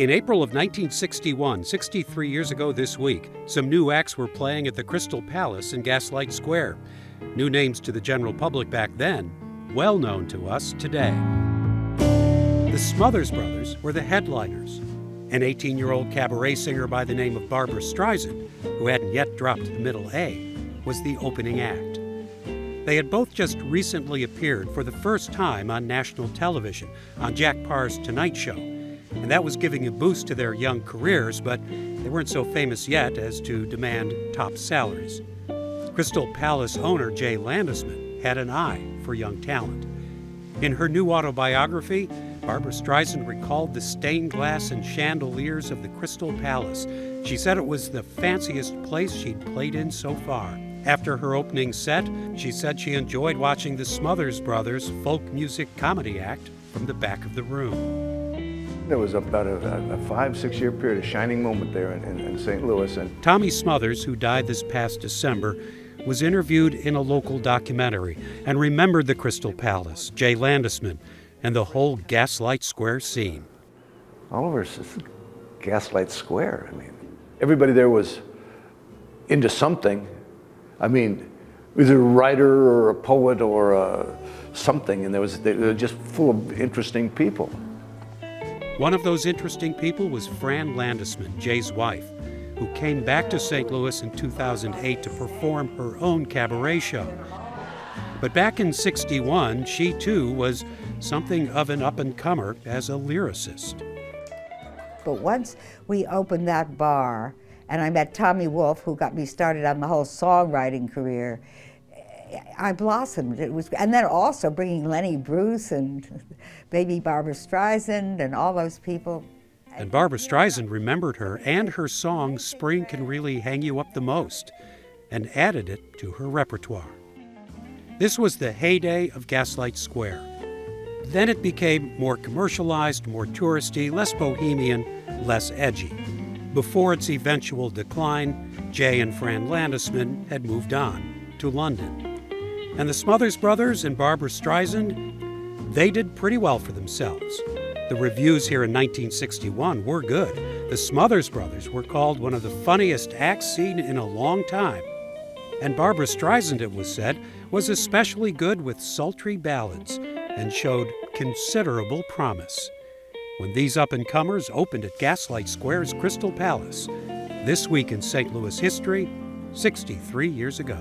In April of 1961, 63 years ago this week, some new acts were playing at the Crystal Palace in Gaslight Square. New names to the general public back then, well known to us today. The Smothers Brothers were the headliners. An 18-year-old cabaret singer by the name of Barbra Streisand, who hadn't yet dropped the middle A, was the opening act. They had both just recently appeared for the first time on national television on Jack Paar's Tonight Show. And that was giving a boost to their young careers, but they weren't so famous yet as to demand top salaries. Crystal Palace owner Jay Landesman had an eye for young talent. In her new autobiography, Barbra Streisand recalled the stained glass and chandeliers of the Crystal Palace. She said it was the fanciest place she'd played in so far. After her opening set, she said she enjoyed watching the Smothers Brothers folk music comedy act from the back of the room. There was about a 5-6 year period, a shining moment there in St. Louis. And Tommy Smothers, who died this past December, was interviewed in a local documentary and remembered the Crystal Palace, Jay Landesman, and the whole Gaslight Square scene. Oliver says, Gaslight Square. I mean, everybody there was into something. I mean, either a writer or a poet or something, and they were just full of interesting people. One of those interesting people was Fran Landesman, Jay's wife, who came back to St. Louis in 2008 to perform her own cabaret show. But back in '61, she too was something of an up-and-comer as a lyricist. But once we opened that bar, and I met Tommy Wolfe, who got me started on the whole songwriting career, I blossomed. And then also bringing Lenny Bruce and baby Barbra Streisand and all those people. And Barbra Streisand remembered her and her song Spring Can Really Hang You Up the Most and added it to her repertoire. This was the heyday of Gaslight Square. Then it became more commercialized, more touristy, less bohemian, less edgy. Before its eventual decline, Jay and Fran Landesman had moved on to London. And the Smothers Brothers and Barbra Streisand, they did pretty well for themselves. The reviews here in 1961 were good. The Smothers Brothers were called one of the funniest acts seen in a long time. And Barbra Streisand, it was said, was especially good with sultry ballads and showed considerable promise. When these up-and-comers opened at Gaslight Square's Crystal Palace, this week in St. Louis history, 63 years ago.